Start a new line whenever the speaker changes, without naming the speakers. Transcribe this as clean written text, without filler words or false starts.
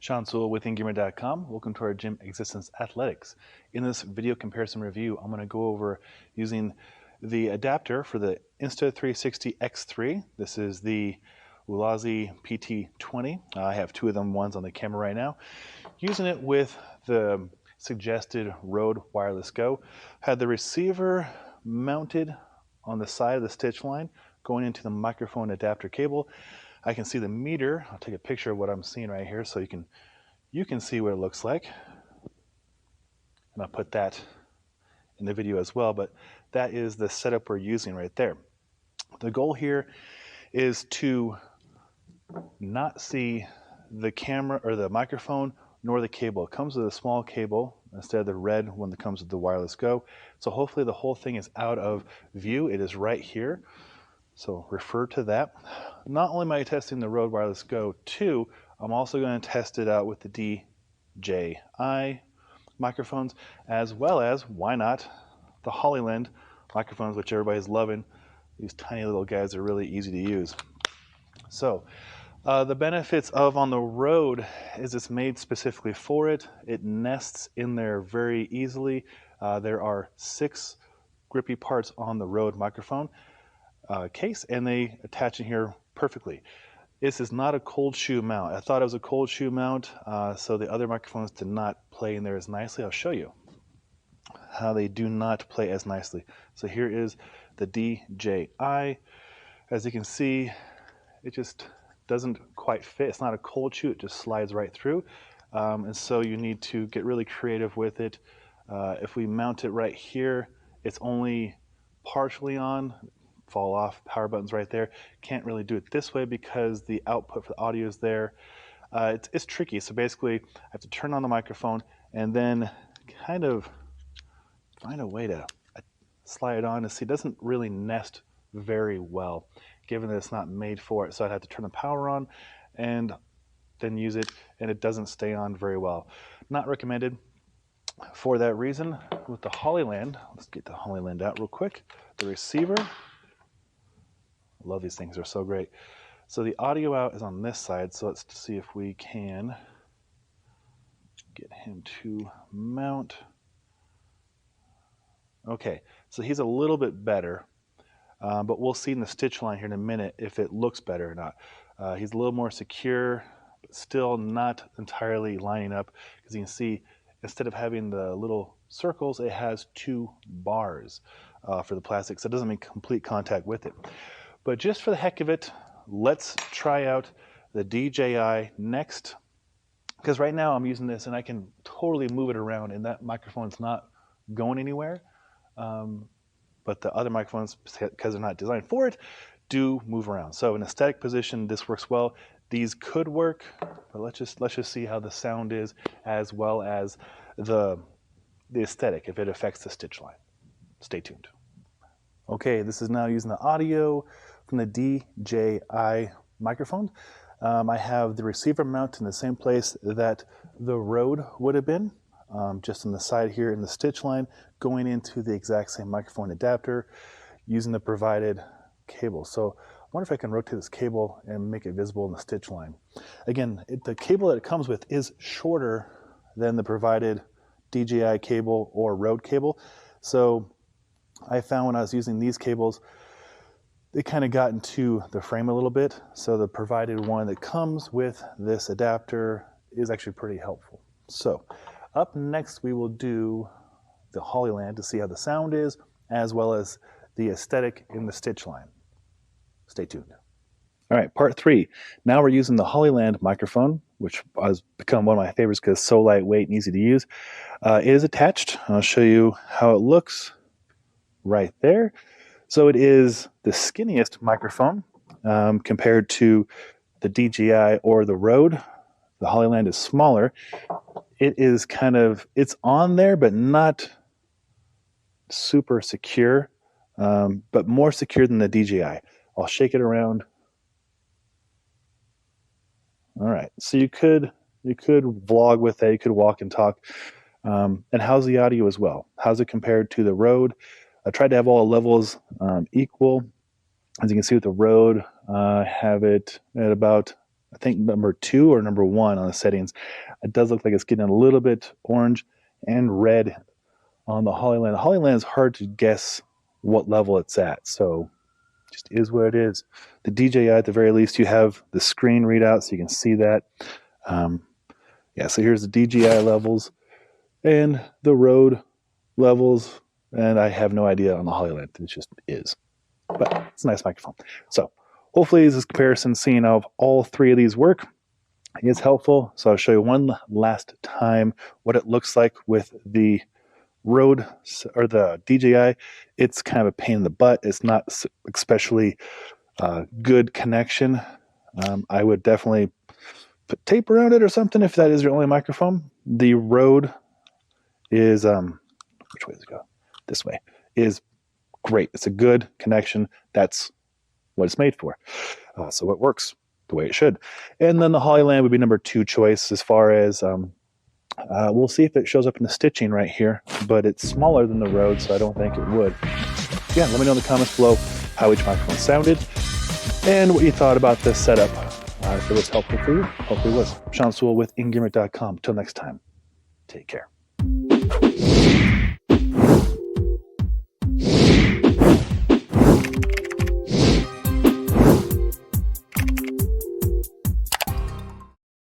Sean Sewell with Engearment.com. Welcome to our Gym Existence Athletics. In this video comparison review, I'm going to go over using the adapter for the Insta360 X3. This is the Ulazi PT20. I have two of them, one's on the camera right now. Using it with the suggested Rode Wireless Go. Had the receiver mounted on the side of the stitch line going into the microphone adapter cable. I can see the meter. I'll take a picture of what I'm seeing right here so you can see what it looks like. And I'll put that in the video as well, but that is the setup we're using right there. The goal here is to not see the camera or the microphone nor the cable. It comes with a small cable instead of the red one that comes with the Wireless Go. So hopefully the whole thing is out of view. It is right here. So refer to that. Not only am I testing the Rode Wireless Go 2, I'm also going to test it out with the DJI microphones, as well as, why not, the Hollyland microphones, which everybody's loving. These tiny little guys are really easy to use. So the benefits of on the Rode is it's made specifically for it. It nests in there very easily. There are 6 grippy parts on the Rode microphone case, and they attach in here perfectly. This is not a cold shoe mount. I thought it was a cold shoe mount, so the other microphones did not play in there as nicely. I'll show you how they do not play as nicely. So here is the DJI. As you can see, it just doesn't quite fit. It's not a cold shoe, it just slides right through. And so you need to get really creative with it. If we mount it right here, it's only partially on. Fall off, power button's right there. Can't really do it this way because the output for the audio is there. It's tricky. So basically I have to turn on the microphone and then kind of find a way to slide it on to see. It doesn't really nest very well given that it's not made for it. So I'd have to turn the power on and then use it, and it doesn't stay on very well. Not recommended for that reason. With the Hollyland, let's get the Hollyland out real quick. The receiver, love these things, they're so great. So the audio out is on this side, so let's see if we can get him to mount. Okay, so he's a little bit better, but we'll see in the stitch line here in a minute if it looks better or not. He's a little more secure, but still not entirely lining up, because you can see instead of having the little circles, it has 2 bars for the plastic, so it doesn't make complete contact with it. But just for the heck of it, let's try out the DJI next, because right now I'm using this and I can totally move it around and that microphone's not going anywhere. But the other microphones, because they're not designed for it, do move around. So in a static position, this works well. These could work, but let's just see how the sound is, as well as the aesthetic, if it affects the stitch line. Stay tuned. Okay, this is now using the audio from the DJI microphone. I have the receiver mount in the same place that the Rode would have been, just on the side here in the stitch line, going into the exact same microphone adapter using the provided cable. So I wonder if I can rotate this cable and make it visible in the stitch line. Again, the cable that it comes with is shorter than the provided DJI cable or Rode cable. So I found when I was using these cables, they kind of got into the frame a little bit. So the provided one that comes with this adapter is actually pretty helpful. So up next, we will do the Hollyland to see how the sound is, as well as the aesthetic in the stitch line. Stay tuned. All right, part 3. Now we're using the Hollyland microphone, which has become one of my favorites because it's so lightweight and easy to use. It is attached. I'll show you how it looks right there. So it is the skinniest microphone compared to the DJI or the Rode. The Hollyland is smaller. It is it's on there, but not super secure, but more secure than the DJI. I'll shake it around. All right, so you could vlog with that. You could walk and talk. And how's the audio as well? How's it compared to the Rode? I tried to have all the levels equal. As you can see with the Rode, I have it at about I think number 2 or number 1 on the settings. It does look like it's getting a little bit orange and red on the Hollyland. The Hollyland is hard to guess what level it's at, so just is what it is. The DJI, at the very least, you have the screen readout so you can see that. Yeah, so here's the DJI levels and the road levels, and I have no idea on the Hollyland. It just is. But it's a nice microphone. So hopefully this comparison, seeing how all 3 of these work, is helpful. So I'll show you one last time what it looks like with the Rode or the DJI. It's kind of a pain in the butt. It's not especially good connection. I would definitely put tape around it or something if that is your only microphone. The Rode is which way does it go? This way. Is great. It's a good connection. That's what it's made for. So it works the way it should. And then the Hollyland would be number 2 choice as far as we'll see if it shows up in the stitching right here, but it's smaller than the Rode, so I don't think it would. Yeah, let me know in the comments below how each microphone sounded and what you thought about this setup. If it was helpful for you, hopefully it was. Sean Sewell with Engearment.com. Till next time, take care.